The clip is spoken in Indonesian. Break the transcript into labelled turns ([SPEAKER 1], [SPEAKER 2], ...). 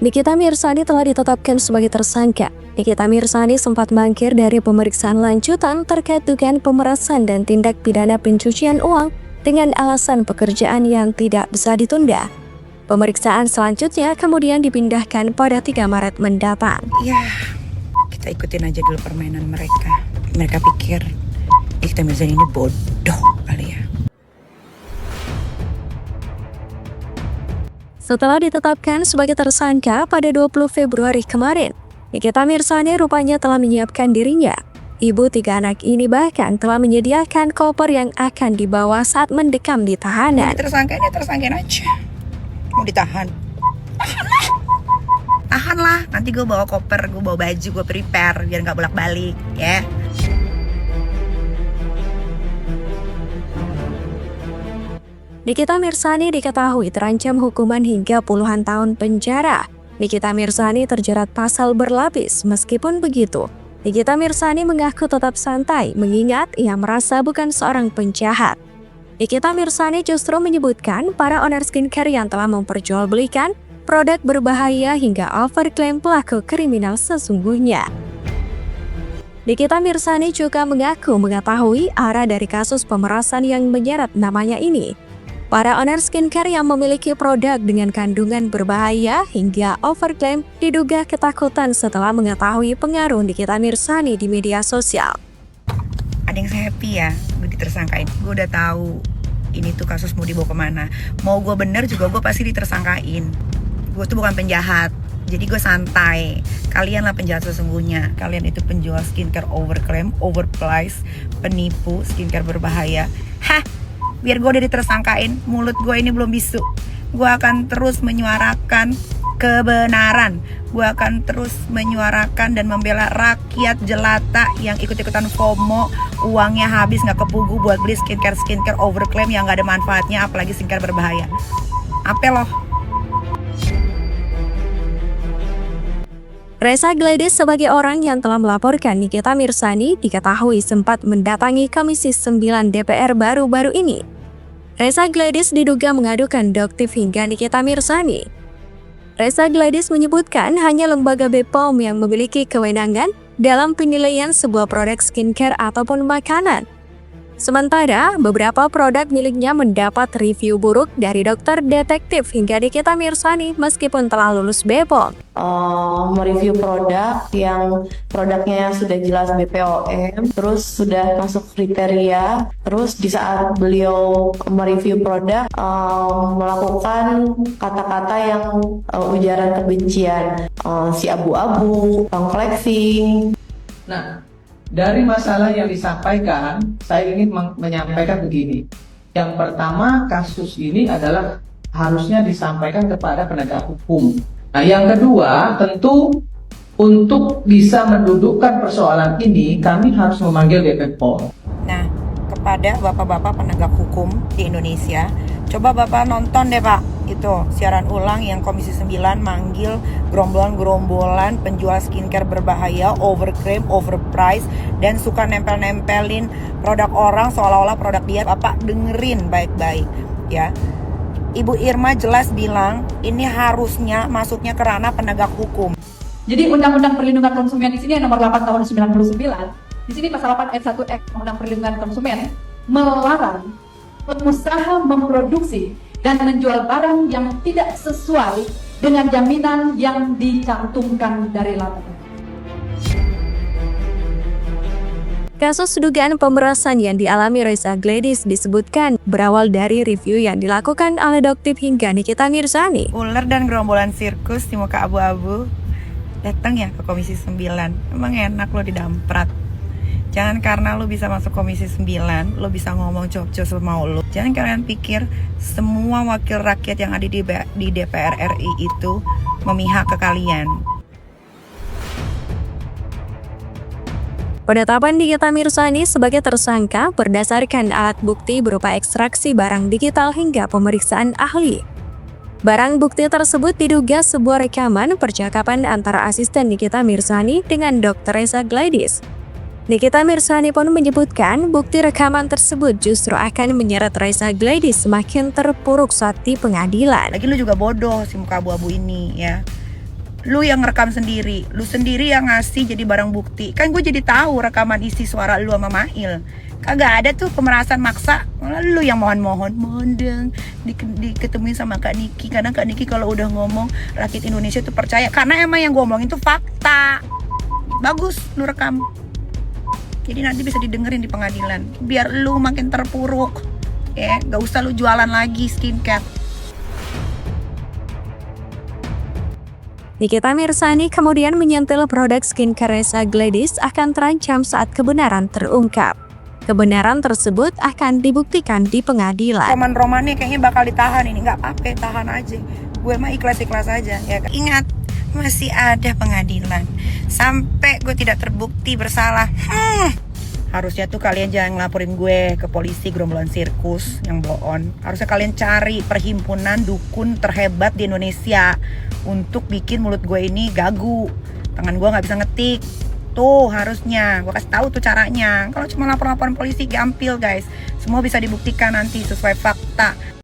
[SPEAKER 1] Nikita Mirzani telah ditetapkan sebagai tersangka. Nikita Mirzani sempat mangkir dari pemeriksaan lanjutan terkait dugaan pemerasan dan tindak pidana pencucian uang dengan alasan pekerjaan yang tidak bisa ditunda. Pemeriksaan selanjutnya kemudian dipindahkan pada 3 Maret mendatang.
[SPEAKER 2] Ya, kita ikutin aja dulu permainan mereka. Mereka pikir Nikita Mirzani ini bodoh kali ya.
[SPEAKER 1] Setelah ditetapkan sebagai tersangka pada 20 Februari kemarin, Nikita Mirzani rupanya telah menyiapkan dirinya. Ibu 3 anak ini bahkan telah menyediakan koper yang akan dibawa saat mendekam di tahanan.
[SPEAKER 2] Tersangkain aja. Mau ditahan? Tahan lah. Nanti gue bawa koper, gue bawa baju, gue prepare biar nggak bolak-balik, ya.
[SPEAKER 1] Nikita Mirzani diketahui terancam hukuman hingga puluhan tahun penjara. Nikita Mirzani terjerat pasal berlapis. Meskipun begitu, Nikita Mirzani mengaku tetap santai mengingat ia merasa bukan seorang penjahat. Nikita Mirzani justru menyebutkan para owner skincare yang telah memperjualbelikan produk berbahaya hingga overklaim pelaku kriminal sesungguhnya. Nikita Mirzani juga mengaku mengetahui arah dari kasus pemerasan yang menyeret namanya ini. Para owner skincare yang memiliki produk dengan kandungan berbahaya hingga overklaim diduga ketakutan setelah mengetahui pengaruh Nikita Mirzani di media sosial.
[SPEAKER 2] Ada yang happy ya, gue ditersangkain. Gue udah tahu ini tuh kasus mau dibawa kemana. Mau gue bener juga gue pasti ditersangkain. Gue tuh bukan penjahat, jadi gue santai. Kalian lah penjahat sesungguhnya. Kalian itu penjual skincare overklaim, overprice, penipu, skincare berbahaya. Hah? Biar gue udah ditersangkain, mulut gue ini belum bisu. Gue akan terus menyuarakan kebenaran. Gue akan terus menyuarakan dan membela rakyat jelata yang ikut-ikutan FOMO. Uangnya habis gak kepugu buat beli skincare overklaim yang gak ada manfaatnya, apalagi skincare berbahaya. Apa loh?
[SPEAKER 1] Reza Gladys sebagai orang yang telah melaporkan Nikita Mirzani diketahui sempat mendatangi Komisi 9 DPR baru-baru ini. Reza Gladys diduga mengadukan Doktif hingga Nikita Mirzani. Reza Gladys menyebutkan hanya lembaga BPOM yang memiliki kewenangan dalam penilaian sebuah produk skincare ataupun makanan. Sementara, beberapa produk miliknya mendapat review buruk dari dokter detektif hingga Nikita Mirzani meskipun telah lulus BPOM.
[SPEAKER 3] Mereview produk yang produknya sudah jelas BPOM, terus sudah masuk kriteria, terus di saat beliau mereview produk melakukan kata-kata yang ujaran kebencian, si abu-abu, flexing.
[SPEAKER 4] Nah, dari masalah yang disampaikan, saya ingin menyampaikan begini. Yang pertama, kasus ini adalah harusnya disampaikan kepada penegak hukum. Nah, yang kedua, tentu untuk bisa mendudukkan persoalan ini, kami harus memanggil BPOM.
[SPEAKER 2] Nah, kepada bapak-bapak penegak hukum di Indonesia, coba bapak nonton deh pak, itu siaran ulang yang Komisi 9 manggil gerombolan-gerombolan penjual skincare berbahaya, overklaim, overprice, dan suka nempel-nempelin produk orang seolah-olah produk dia. Bapak dengerin baik-baik ya. Ibu Irma jelas bilang ini harusnya masuknya ke ranah penegak hukum.
[SPEAKER 5] Jadi Undang-Undang Perlindungan Konsumen di sini nomor 8 tahun 99. Di sini pasal 8 ayat 1 Undang Perlindungan Konsumen melarang pengusaha memproduksi dan menjual barang yang tidak sesuai dengan jaminan yang dicantumkan dari laporan.
[SPEAKER 1] Kasus dugaan pemerasan yang dialami Reza Gladys disebutkan berawal dari review yang dilakukan oleh Doktif hingga Nikita Mirzani.
[SPEAKER 2] Ular dan gerombolan sirkus di muka abu-abu datang ya ke Komisi 9. Emang enak lo didamprat. Jangan karena lo bisa masuk Komisi 9, lo bisa ngomong cop-cop semau lo. Jangan kalian pikir semua wakil rakyat yang ada di DPR RI itu memihak ke kalian.
[SPEAKER 1] Penetapan Nikita Mirzani sebagai tersangka berdasarkan alat bukti berupa ekstraksi barang digital hingga pemeriksaan ahli. Barang bukti tersebut diduga sebuah rekaman percakapan antara asisten Nikita Mirzani dengan Dr. Reza Gladys. Nikita Mirzani pun menyebutkan bukti rekaman tersebut justru akan menyeret Reza Gladys semakin terpuruk saat di pengadilan.
[SPEAKER 2] Lagi lu juga bodoh si muka abu-abu ini ya. Lu yang ngerekam sendiri, lu sendiri yang ngasih jadi barang bukti. Kan gue jadi tahu rekaman isi suara lu sama Mail. Kagak ada tuh pemerasan maksa. Malah lu yang mohon dong diketemuin sama Kak Niki. Karena Kak Niki kalau udah ngomong rakyat Indonesia tuh percaya. Karena emang yang gue omongin tuh fakta. Bagus lu rekam. Jadi nanti bisa didengerin di pengadilan. Biar lu makin terpuruk. Ya, gak usah lu jualan lagi skincare.
[SPEAKER 1] Nikita Mirzani kemudian menyentil produk skincare Reza Gladys akan terancam saat kebenaran terungkap. Kebenaran tersebut akan dibuktikan di pengadilan.
[SPEAKER 2] Roman-romannya kayaknya bakal ditahan ini. Nggak apa-apa, tahan aja. Gue mah ikhlas-ikhlas aja. Ya, ingat, masih ada pengadilan. Sampai gue tidak terbukti bersalah. Harusnya tuh kalian jangan ngelaporin gue ke polisi gerombolan sirkus yang blow-on. Harusnya kalian cari perhimpunan dukun terhebat di Indonesia untuk bikin mulut gue ini gagu. Tangan gue nggak bisa ngetik. Tuh harusnya gue kasih tahu tuh caranya. Kalau cuma lapor-laporan polisi gampil guys. Semua bisa dibuktikan nanti sesuai fakta.